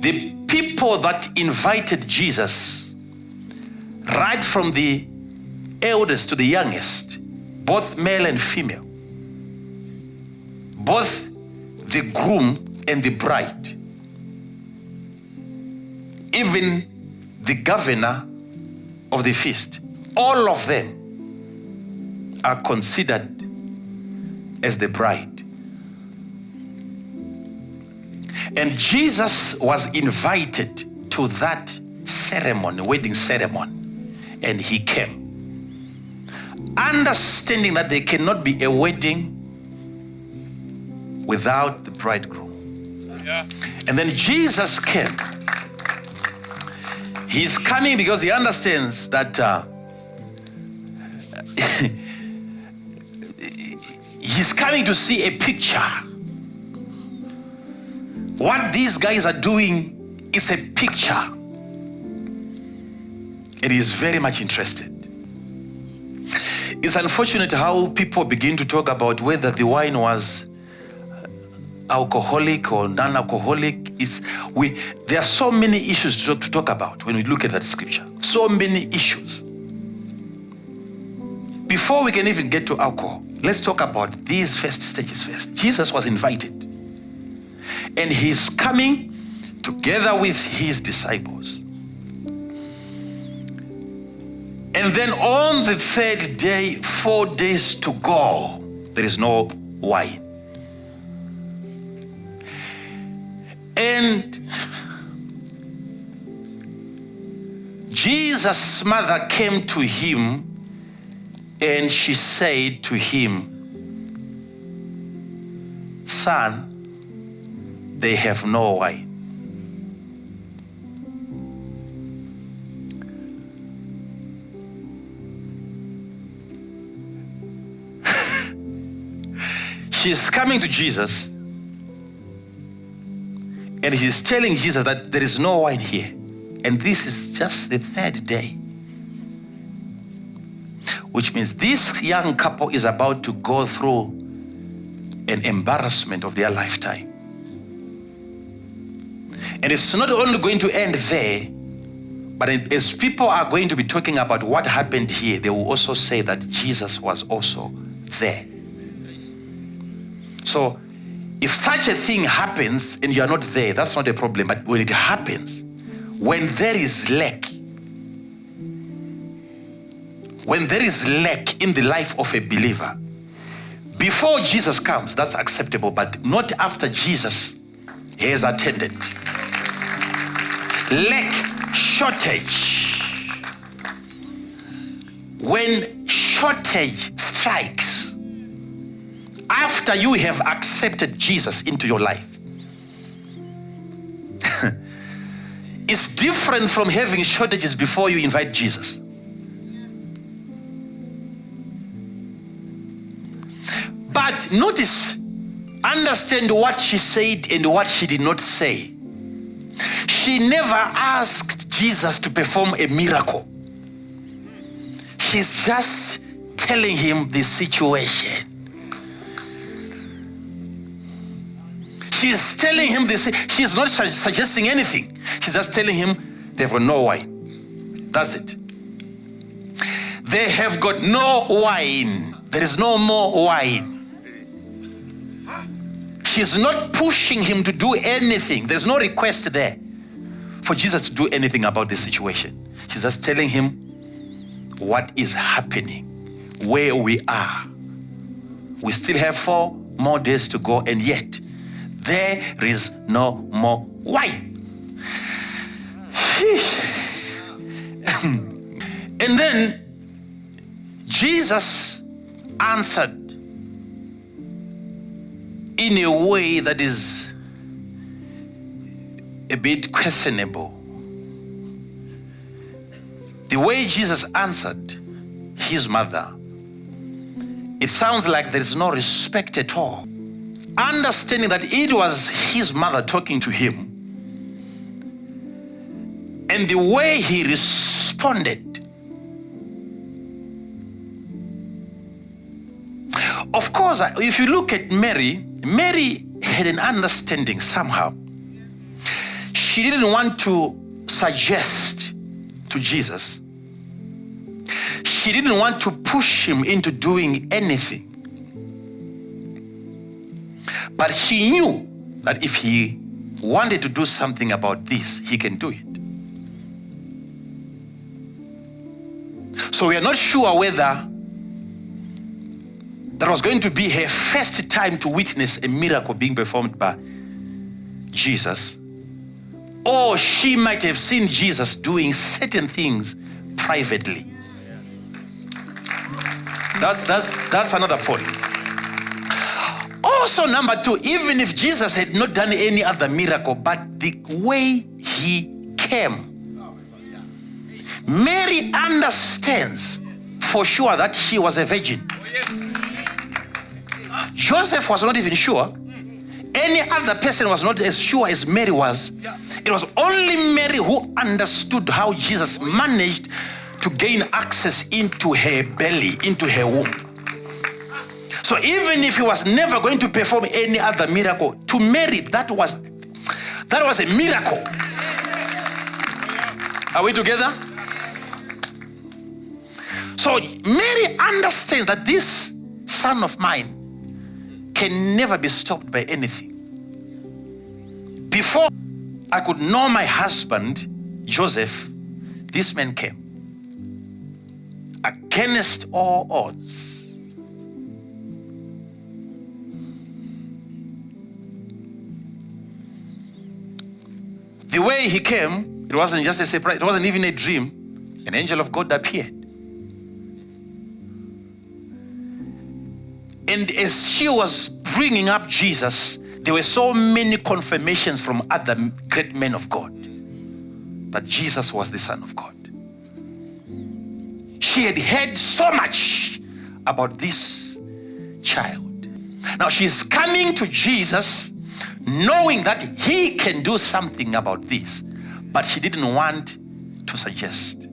the people that invited Jesus, right from the eldest to the youngest, both male and female, both the groom and the bride, even the governor of the feast, all of them are considered as the bride. And Jesus was invited to that ceremony, wedding ceremony, and he came, understanding that there cannot be a wedding without the bridegroom. Yeah. And then Jesus came. He's coming because he understands that he's coming to see a picture. What these guys are doing is a picture. And he's very much interested. It's unfortunate how people begin to talk about whether the wine was alcoholic or non-alcoholic. There are so many issues to talk about when we look at that scripture. So many issues. Before we can even get to alcohol, let's talk about these first stages first. Jesus was invited. And he's coming together with his disciples. And then on the third day, 4 days to go, there is no wine. And Jesus' mother came to him and she said to him, "Son, they have no wine." She's coming to Jesus and he's telling Jesus that there is no wine here. And this is just the third day. Which means this young couple is about to go through an embarrassment of their lifetime. And it's not only going to end there, but as people are going to be talking about what happened here, they will also say that Jesus was also there. So if such a thing happens and you are not there, that's not a problem. But when it happens, when there is lack in the life of a believer, before Jesus comes, that's acceptable, but not after Jesus has attended. Lack, shortage. When shortage strikes, after you have accepted Jesus into your life, it's different from having shortages before you invite Jesus. But notice, understand what she said and what she did not say. She never asked Jesus to perform a miracle. She's just telling him the situation. She's telling him this. She's not suggesting anything. She's just telling him they've got no wine. That's it. They have got no wine. There is no more wine. She's not pushing him to do anything. There's no request there for Jesus to do anything about this situation. She's just telling him what is happening, where we are. We still have 4 more days to go, and yet there is no more wine. And then Jesus answered in a way that is a bit questionable. The way Jesus answered his mother, it sounds like there is no respect at all. Understanding that it was his mother talking to him, and the way he responded. Of course, if you look at Mary had an understanding somehow. She she didn't want to suggest to Jesus. She didn't want to push him into doing anything. But she knew that if he wanted to do something about this, he can do it. So we are not sure whether that was going to be her first time to witness a miracle being performed by Jesus, or she might have seen Jesus doing certain things privately. That's another point. Also, number two, even if Jesus had not done any other miracle, but the way he came, Mary understands for sure that she was a virgin. Joseph was not even sure. Any other person was not as sure as Mary was. It was only Mary who understood how Jesus managed to gain access into her belly, into her womb. So even if he was never going to perform any other miracle, to Mary, that was a miracle. Are we together? So Mary understands that this son of mine can never be stopped by anything. Before I could know my husband, Joseph, this man came. Against all odds. The way he came, it wasn't just a surprise, it wasn't even a dream. An angel of God appeared. And as she was bringing up Jesus, there were so many confirmations from other great men of God that Jesus was the Son of God. She had heard so much about this child. Now she's coming to Jesus knowing that he can do something about this, but she didn't want to suggest.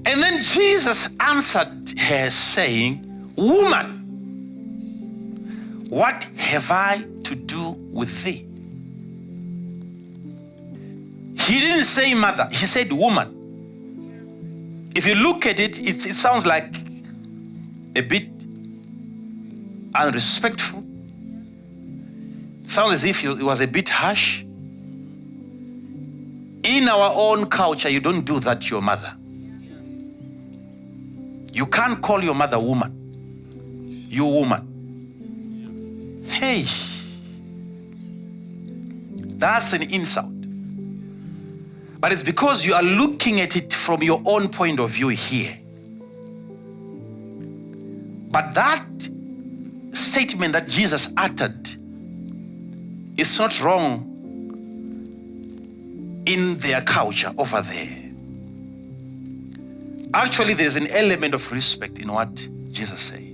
And then Jesus answered her saying, "Woman, what have I to do with thee?" He didn't say mother, he said woman. If you look at it, it sounds like a bit unrespectful. Sounds as if it was a bit harsh. In our own culture, you don't do that to your mother. You can't call your mother woman. You woman. Hey, that's an insult. But it's because you are looking at it from your own point of view here. But that statement that Jesus uttered is not wrong in their culture over there. Actually, there's an element of respect in what Jesus said.